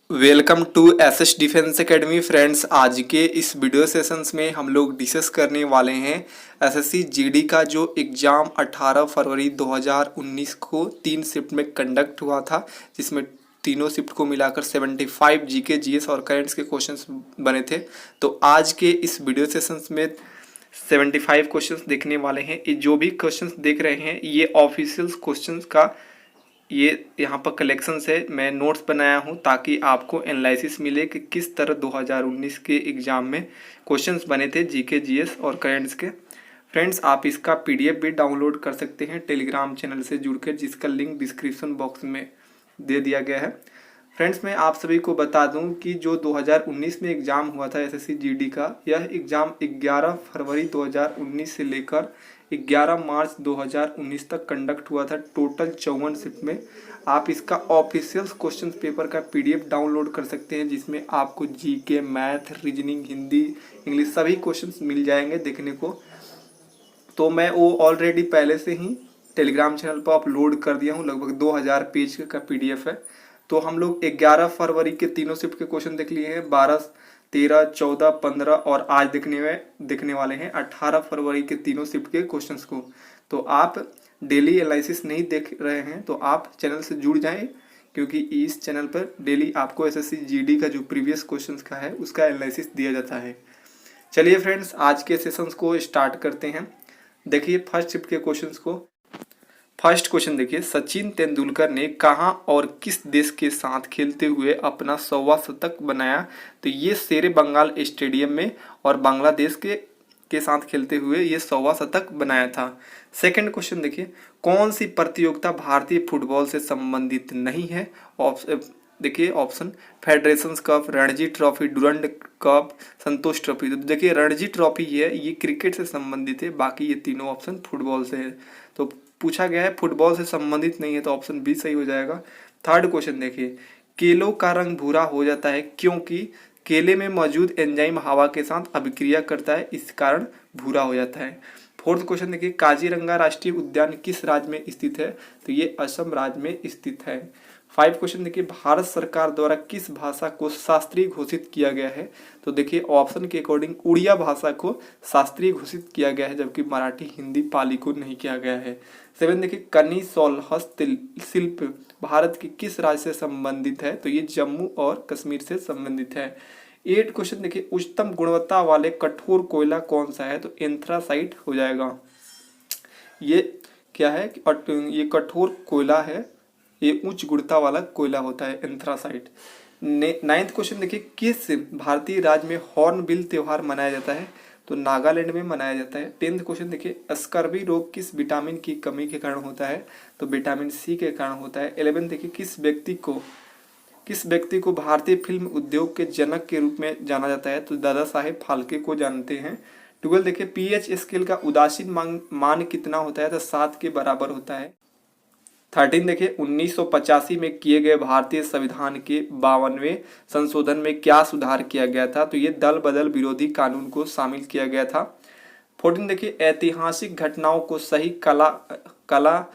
Welcome to SS defence academy friends. आज के इस वीडियो सेशंस में हम लोग डिस्कस करने वाले हैं एसएससी जीडी का जो एग्ज़ाम 18 फरवरी 2019 को 3 शिफ्ट में कंडक्ट हुआ था, जिसमें तीनों शिफ्ट को मिलाकर 75 जीके जीएस और करेंट्स के क्वेश्चंस बने थे। तो आज के इस वीडियो सेशंस में 75 क्वेश्चंस देखने वाले हैं। ये जो भी क्वेश्चंस देख रहे हैं ये ऑफिशियल क्वेश्चंस का ये यहाँ पर कलेक्शंस है। मैं नोट्स बनाया हूँ ताकि आपको एनालिसिस मिले कि किस तरह 2019 के एग्ज़ाम में क्वेश्चंस बने थे जीके जीएस और करेंट्स के। फ्रेंड्स, आप इसका पीडीएफ भी डाउनलोड कर सकते हैं टेलीग्राम चैनल से जुड़कर, जिसका लिंक डिस्क्रिप्शन बॉक्स में दे दिया गया है। फ्रेंड्स, मैं आप सभी को बता दूं कि जो 2019 में एग्ज़ाम हुआ था एसएससी जीडी का, यह एग्ज़ाम 11 फरवरी 2019 से लेकर 11 मार्च 2019 तक कंडक्ट हुआ था। टोटल 54 शिफ्ट में। आप इसका ऑफिशियल क्वेश्चन पेपर का पीडीएफ डाउनलोड कर सकते हैं, जिसमें आपको GK, math, reasoning, Hindi, English सभी क्वेश्चंस मिल जाएंगे देखने को। तो मैं वो ऑलरेडी पहले से ही टेलीग्राम चैनल पर अपलोड कर दिया हूँ। लगभग 2000 पेज का पीडीएफ है। तो हम लोग 11 फरवरी के तीनों शिफ्ट के क्वेश्चन देख लिए हैं। 12, 13, 14, 15 और आज देखने वाले हैं 18 फरवरी के तीनों शिफ्ट के क्वेश्चंस को। तो आप डेली एनालिसिस नहीं देख रहे हैं तो आप चैनल से जुड़ जाएं, क्योंकि इस चैनल पर डेली आपको एसएससी जीडी का जो प्रीवियस क्वेश्चंस का है उसका एनालिसिस दिया जाता है। चलिए फ्रेंड्स, आज के सेशंस को स्टार्ट करते हैं। देखिए फर्स्ट शिफ्ट के क्वेश्चंस को। फर्स्ट क्वेश्चन देखिए, सचिन तेंदुलकर ने कहां और किस देश के साथ खेलते हुए अपना 100वां शतक बनाया? तो ये शेरे बंगाल स्टेडियम में और बांग्लादेश के साथ खेलते हुए ये 100वां शतक बनाया था। सेकंड क्वेश्चन देखिए, कौन सी प्रतियोगिता भारतीय फुटबॉल से संबंधित नहीं है? देखिए option, federation cup, Ranji trophy, Durand cup, Santosh trophy. तो देखिए रणजी ट्रॉफी ये क्रिकेट से संबंधित है, बाकी ये तीनों ऑप्शन फुटबॉल से है। तो पूछा गया है फुटबॉल से संबंधित नहीं है, तो ऑप्शन बी सही हो जाएगा। थर्ड क्वेश्चन देखिए, केलों का रंग भूरा हो जाता है क्योंकि केले में मौजूद एंजाइम हवा के साथ अभिक्रिया करता है, इस कारण भूरा हो जाता है। फोर्थ क्वेश्चन देखिए, काजीरंगा राष्ट्रीय उद्यान किस राज्य में स्थित है? तो ये असम राज्य में स्थित है। 5 क्वेश्चन देखिए, भारत सरकार द्वारा किस भाषा को शास्त्रीय घोषित किया गया है? तो देखिए ऑप्शन के अकॉर्डिंग उड़िया भाषा को शास्त्रीय घोषित किया गया है, जबकि मराठी, हिंदी, पाली को नहीं किया गया है। 7 देखिए, कनी सौल हस्तशिल्प भारत के किस राज्य से संबंधित है? तो ये जम्मू और कश्मीर से संबंधित है। 8 क्वेश्चन देखिए, उच्चतम गुणवत्ता वाले कठोर कोयला कौन सा है? तो एंथ्रासाइट हो जाएगा। ये क्या है? ये कठोर कोयला है, ये उच्च गुणवत्ता वाला कोयला होता है एंथ्रासाइट। 9th क्वेश्चन देखिए, किस भारतीय राज्य में हॉर्नबिल त्योहार मनाया जाता है? तो नागालैंड में मनाया जाता है। 10th क्वेश्चन देखिए, स्कर्वी रोग किस विटामिन की कमी के कारण होता है? तो विटामिन सी के कारण होता है। 11th देखिए, किस व्यक्ति को भारतीय फिल्म उद्योग के जनक के रूप में जाना जाता है? तो दादा साहेब फाल्के को जानते हैं। 12 देखिए, पीएच स्केल का उदासीन मान कितना होता है? तो 7 के बराबर होता है। 13 देखिए, 1985 में किए गए भारतीय संविधान के 52वें संशोधन में क्या सुधार किया गया था? तो ये दल बदल विरोधी कानून को शामिल किया गया था। 14 देखिए, ऐतिहासिक घटनाओं को सही कला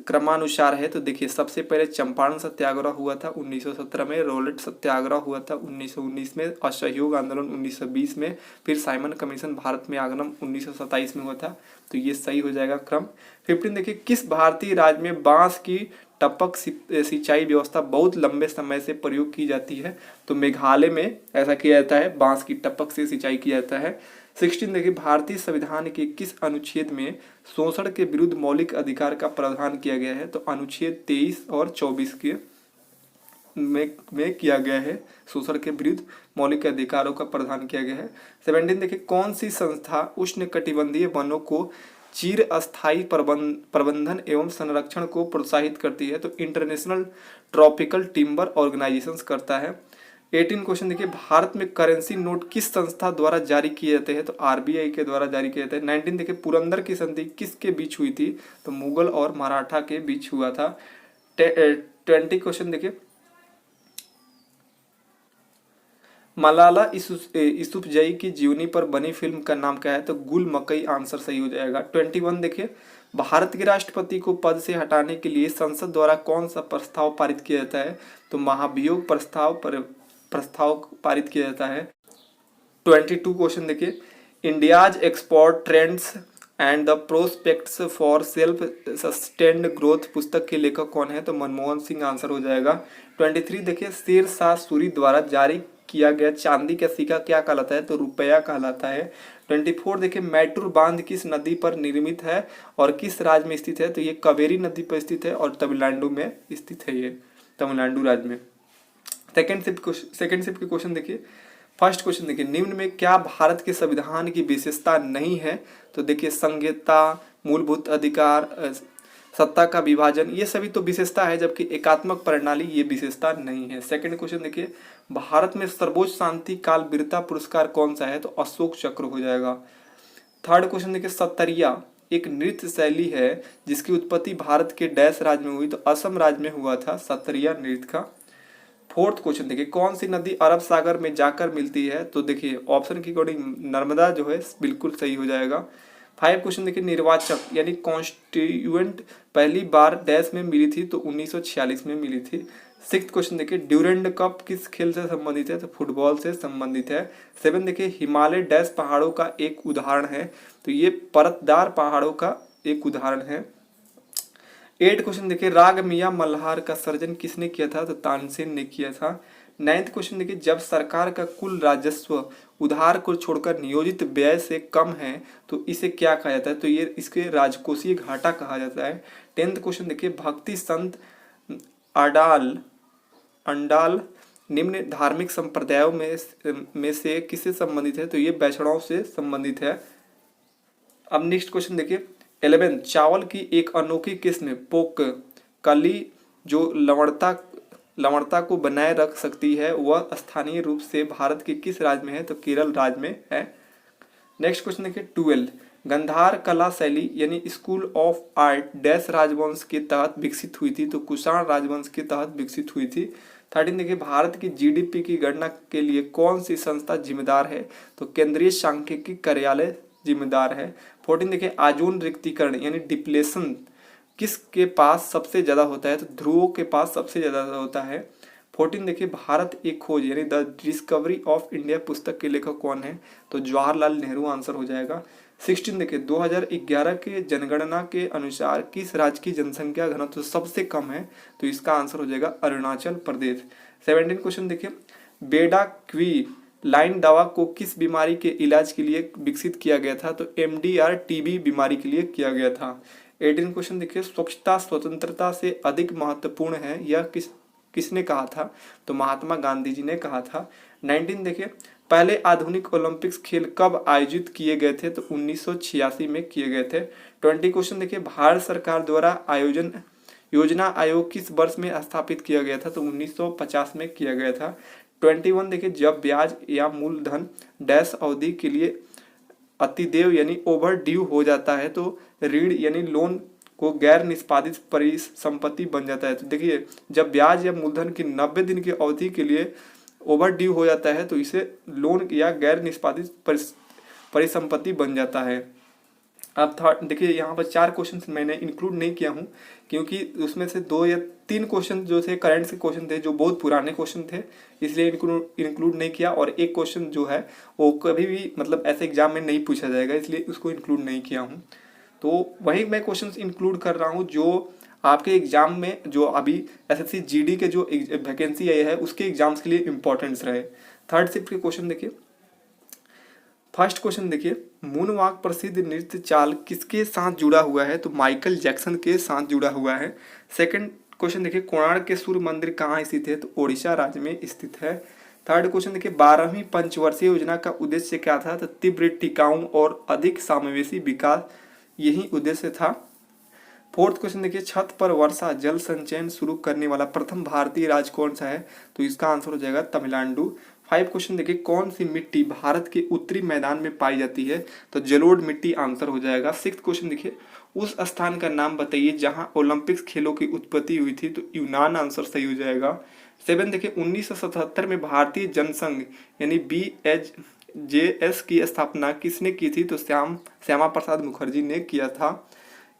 क्रमानुसार है। तो देखिए सबसे पहले चंपारण सत्याग्रह हुआ था 1917 में, रोलेट सत्याग्रह हुआ था 1919 में, असहयोग आंदोलन 1920 में, फिर साइमन कमीशन भारत में आगमन 1927 में हुआ था। तो ये सही हो जाएगा क्रम। 15 देखिए, किस भारतीय राज्य में बांस की टपक सिंचाई व्यवस्था बहुत लंबे समय से प्रयोग की जाती है? तो मेघालय में ऐसा किया जाता है, बांस की टपक से सिंचाई किया जाता है। 16 देखिए, भारतीय संविधान के किस अनुच्छेद में शोषण के विरुद्ध मौलिक अधिकार का प्रावधान किया गया है? तो अनुच्छेद 23 और 24 के में किया गया है, शोषण के विरुद्ध मौलिक अधिकारों का प्रावधान किया गया है। 17 देखिए, कौन सी संस्था उष्णकटिबंधीय वनों को चिर अस्थायी प्रबंधन एवं संरक्षण को प्रोत्साहित करती है? तो इंटरनेशनल ट्रॉपिकल टिम्बर ऑर्गेनाइजेशन करता है। 18 क्वेश्चन देखिए, भारत में करेंसी नोट किस संस्था द्वारा जारी किए जाते हैं? तो आरबीआई के द्वारा जारी किए जाते हैं। 19 देखिए, पुरंदर की संधि किसके बीच हुई थी? तो मुगल और मराठा के बीच हुआ था। 20 क्वेश्चन देखिए, मलाला यूसुफजई की जीवनी पर बनी फिल्म का नाम क्या है? तो गुल मकई आंसर सही हो जाएगा। 21 देखिए, भारत के राष्ट्रपति को पद से हटाने के लिए संसद द्वारा कौन सा प्रस्ताव पारित किया जाता है? तो महाभियोग प्रस्ताव पारित किया जाता है। 22 क्वेश्चन देखिए, India's export trends and the prospects for self sustained growth पुस्तक के लेखक कौन है? तो मनमोहन सिंह आंसर हो जाएगा। 23 देखिए, शेर शाह सूरी द्वारा जारी किया गया चांदी का सिक्का क्या कहलाता है? तो रुपया कहलाता है। 24 देखिए, मैटूर बांध किस नदी पर निर्मित है और किस राज्य में स्थित है? तो ये कावेरी नदी पर स्थित है और तमिलनाडु में स्थित है, ये तमिलनाडु राज्य में। सेकेंड शिफ्ट के क्वेश्चन देखिए, फर्स्ट क्वेश्चन देखिए, निम्न में क्या भारत के संविधान की विशेषता नहीं है? तो देखिए, संघीयता, मूलभूत अधिकार, सत्ता का विभाजन, ये सभी तो विशेषता है, जबकि एकात्मक प्रणाली ये विशेषता नहीं है। सेकंड क्वेश्चन देखिए, भारत में सर्वोच्च शांति काल वीरता पुरस्कार कौन सा है? तो अशोक चक्र हो जाएगा। थर्ड क्वेश्चन देखिए, सत्तरिया एक नृत्य शैली है जिसकी उत्पत्ति भारत के डैश राज्य में हुई? तो असम राज्य में हुआ था सत्तरिया नृत्य का। फोर्थ क्वेश्चन देखिए, कौन सी नदी अरब सागर में जाकर मिलती है? तो देखिए, ऑप्शन की अकॉर्डिंग नर्मदा जो है बिल्कुल सही हो जाएगा। 5 क्वेश्चन देखिए, निर्वाचक यानी कॉन्स्टिट्यूएंट पहली बार डैश में मिली थी? तो 1946 में मिली थी। 6th क्वेश्चन देखिए, ड्यूरेंड कप किस खेल से संबंधित है? तो फुटबॉल से संबंधित है। 7 देखिए, हिमालय डैश पहाड़ों का एक उदाहरण है? तो ये परतदार पहाड़ों का एक उदाहरण है। 8 क्वेश्चन देखिए, राग मियां मल्हार का सर्जन किसने किया था? तो तानसेन ने किया था। 9th क्वेश्चन देखिए, जब सरकार का कुल राजस्व उधार को छोड़कर नियोजित व्यय से कम है तो इसे क्या कहा जाता है? तो ये इसके राजकोषीय घाटा कहा जाता है। 10th क्वेश्चन देखिए, भक्ति संत अंडाल निम्न धार्मिक संप्रदायों में से किससे संबंधित है? तो ये वैष्णव से संबंधित है। अब नेक्स्ट क्वेश्चन देखिए, 11 चावल की एक अनोखी किस्म पोक कली जो लवणता को बनाए रख सकती है वह स्थानीय रूप से भारत के किस राज्य में है? तो केरल राज्य में है। नेक्स्ट क्वेश्चन देखिए, 12 गंधार कला शैली यानी स्कूल ऑफ आर्ट डैश राजवंश के तहत विकसित हुई थी? तो कुषाण राजवंश के तहत विकसित हुई थी। 13 देखिए, भारत की जीडीपी की गणना के लिए कौन सी संस्था जिम्मेदार है? तो केंद्रीय सांख्यिकी कार्यालय जिम्मेदार है। 14 देखिए, आजून रिक्तीकरण यानी डिप्लेशन किसके पास सबसे ज्यादा होता है? तो ध्रुवों के पास सबसे ज्यादा होता है। 14 देखिए, भारत एक खोज यानी द डिस्कवरी ऑफ इंडिया पुस्तक के लेखक कौन है? तो जवाहरलाल नेहरू आंसर हो जाएगा। 16 देखिए, 2011 के जनगणना के अनुसार किस राज्य की जनसंख्या घनत्व सबसे कम है? तो इसका आंसर हो जाएगा अरुणाचल प्रदेश। 17 क्वेश्चन देखिए, बेडा क्वी लाइन दवा को किस बीमारी के इलाज के लिए विकसित किया गया था? तो MDR टीबी बीमारी के लिए किया गया था। 18 क्वेश्चन देखिए, स्वच्छता स्वतंत्रता से अधिक महत्वपूर्ण है यह किसने कहा था? तो महात्मा गांधी जी ने कहा था। 19 देखिए, पहले आधुनिक ओलंपिक्स खेल कब आयोजित किए गए थे? तो 1986 में किए गए थे। 20 क्वेश्चन देखिए, भारत सरकार द्वारा योजना आयोग किस वर्ष में स्थापित किया गया था? तो 1950 में किया गया था। 21 देखिए, जब ब्याज या मूलधन डैश अवधि के लिए अतिदेव यानी ओवर ड्यू हो जाता है तो ऋण यानी लोन को गैर निष्पादित परिसंपत्ति बन जाता है। तो देखिए, जब ब्याज या मूलधन की 90 दिन की अवधि के लिए ओवर ड्यू हो जाता है तो इसे लोन या गैर निष्पादित परिसंपत्ति बन जाता है। अब देखिए, यहाँ पर 4 क्वेश्चन मैंने इंक्लूड नहीं किया हूँ क्योंकि उसमें से 2 या 3 क्वेश्चन जो थे करंट के क्वेश्चन थे जो बहुत पुराने क्वेश्चन थे, इसलिए इंक्लूड नहीं किया। और एक क्वेश्चन जो है वो कभी भी मतलब ऐसे एग्जाम में नहीं पूछा जाएगा, इसलिए उसको इंक्लूड नहीं किया हूँ। तो वही मैं क्वेश्चन इंक्लूड कर रहा हूँ जो आपके एग्जाम में जो अभी SSC GD के जो वैकेंसी आई है उसके एग्जाम्स के लिए इंपॉर्टेंस रहे। थर्ड शिफ्ट के क्वेश्चन देखिए, फर्स्ट क्वेश्चन देखिए, मूनवॉक प्रसिद्ध नृत्य चाल किसके साथ जुड़ा हुआ है? तो माइकल जैक्सन के साथ जुड़ा हुआ है। सेकंड क्वेश्चन देखिए, कोणार्क के सूर्य मंदिर कहाँ स्थित है? तो ओडिशा राज्य में स्थित है। थर्ड क्वेश्चन देखिए, 12वीं पंचवर्षीय योजना का उद्देश्य क्या था? तो तीव्र, टिकाऊ और अधिक समावेशी विकास, यही उद्देश्य था। फोर्थ क्वेश्चन देखिए, छत पर वर्षा जल संचयन शुरू करने वाला प्रथम भारतीय राज्य कौन सा है? तो इसका आंसर हो जाएगा तमिलनाडु। 5 क्वेश्चन देखिए, कौन सी मिट्टी भारत के उत्तरी मैदान में पाई जाती है? तो जलोढ़ मिट्टी आंसर हो जाएगा। 6th क्वेश्चन देखिए, उस स्थान का नाम बताइए जहां ओलंपिक्स खेलों की उत्पत्ति हुई थी? तो यूनान आंसर सही हो जाएगा। 7 देखिए 1977 में भारतीय जनसंघ यानी BJS की स्थापना किसने की थी? तो श्यामा प्रसाद मुखर्जी ने किया था।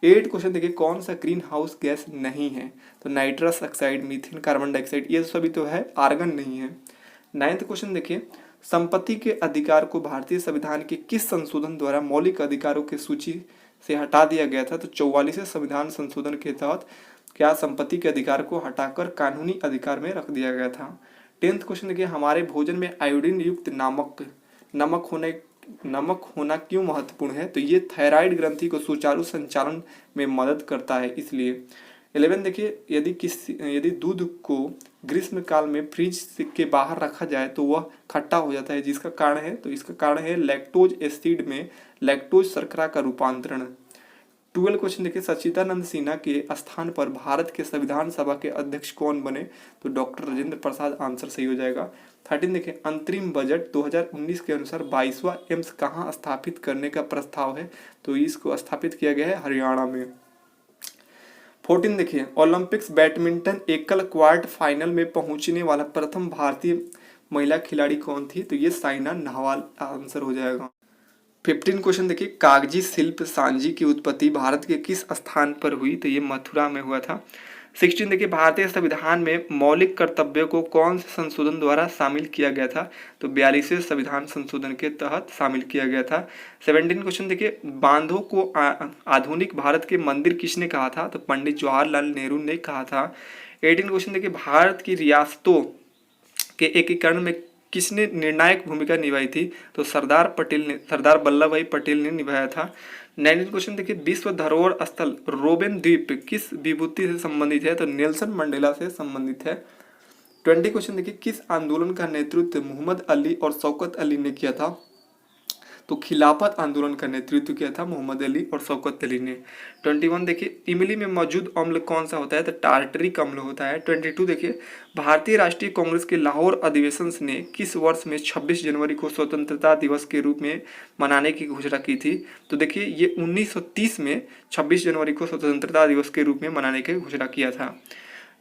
8 क्वेश्चन देखिए कौन सा ग्रीन हाउस गैस नहीं है? तो nitrous oxide, methane, carbon dioxide, ये सभी तो है, आर्गन नहीं है। 9th क्वेश्चन देखिए संपत्ति के अधिकार को भारतीय संविधान के किस संशोधन द्वारा मौलिक अधिकारों की सूची से हटा दिया गया था? तो 44वें संविधान संशोधन के तहत क्या संपत्ति के अधिकार को हटाकर कानूनी अधिकार में रख दिया गया था। 10th क्वेश्चन देखिए हमारे भोजन में आयोडीन युक्त नमक होना क्यों महत्वपूर्ण है? तो ये थायराइड ग्रंथि को सुचारू संचालन में मदद करता है इसलिए। 11 देखिए यदि दूध को ग्रीष्म काल में फ्रिज के बाहर रखा जाए तो वह खट्टा हो जाता है, जिसका कारण है, तो इसका कारण है लैक्टोज एसिड में लैक्टोज शर्करा का रूपांतरण। 12 क्वेश्चन देखिए सच्चिदानंद सिन्हा के स्थान पर भारत के संविधान सभा के अध्यक्ष कौन बने? तो डॉक्टर राजेंद्र प्रसाद आंसर सही हो जाएगा। 13 देखिए अंतरिम बजट 2019 के अनुसार 22वां एम्स कहाँ स्थापित करने का प्रस्ताव है? तो इसको स्थापित किया गया है हरियाणा में। 14 देखिए ओलंपिक्स बैडमिंटन एकल क्वार्टर फाइनल में पहुंचने वाला प्रथम भारतीय महिला खिलाड़ी कौन थी? तो ये साइना नेहवाल आंसर हो जाएगा। 15 क्वेश्चन देखिए कागजी शिल्प सांची की उत्पत्ति भारत के किस स्थान पर हुई? तो ये मथुरा में हुआ था। 16 देखिए भारतीय संविधान में मौलिक कर्तव्यों को कौन से संशोधन द्वारा शामिल किया गया था? तो 42वें संविधान संशोधन के तहत शामिल किया गया था। 17 क्वेश्चन देखिए बांधों को आधुनिक भारत के मंदिर किसने कहा था? तो पंडित जवाहरलाल नेहरू ने कहा था। 18 क्वेश्चन देखिए भारत की रियासतों के एकीकरण में किसने निर्णायक भूमिका निभाई थी? तो सरदार वल्लभ भाई पटेल ने निभाया था। 19 क्वेश्चन देखिए विश्व धरोहर स्थल रोबेन द्वीप किस विभूति से संबंधित है? तो नेल्सन मंडेला से संबंधित है। 20 क्वेश्चन देखिए किस आंदोलन का नेतृत्व मोहम्मद अली और शौकत अली ने किया था? तो खिलाफत आंदोलन का नेतृत्व किया था मोहम्मद अली और शौकत अली ने। 21 देखिए इमली में मौजूद अम्ल कौन सा होता है? तो टार्टरिक अम्ल होता है। 22 देखिए भारतीय राष्ट्रीय कांग्रेस के लाहौर अधिवेशन ने किस वर्ष में 26 जनवरी को स्वतंत्रता दिवस के रूप में मनाने की घोषणा की थी? तो देखिए ये 1930 में 26 जनवरी को स्वतंत्रता दिवस के रूप में मनाने की घोषणा किया था।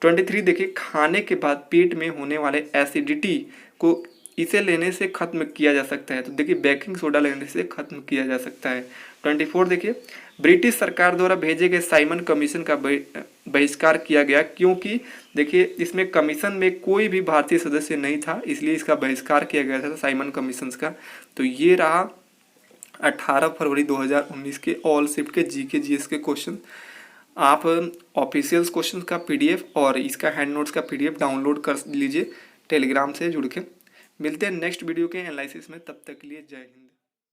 23 देखिए खाने के बाद पेट में होने वाले एसिडिटी को इसे लेने से खत्म किया जा सकता है। तो देखिए बेकिंग सोडा लेने से खत्म किया जा सकता है। 24 देखिए ब्रिटिश सरकार द्वारा भेजे गए साइमन कमीशन का बहिष्कार किया गया क्योंकि देखिए इसमें कमीशन में कोई भी भारतीय सदस्य नहीं था, इसलिए इसका बहिष्कार किया गया था साइमन कमीशन का। तो ये रहा 18 फरवरी 2019 के ऑल शिफ्ट के जीके जीएस के क्वेश्चन। आप ऑफिशियल्स क्वेश्चन का पीडीएफ और इसका हैंड नोट्स का पीडीएफ डाउनलोड कर लीजिए टेलीग्राम से जुड़ के। मिलते हैं नेक्स्ट वीडियो के एनालिसिस में, तब तक के लिए जय हिंद।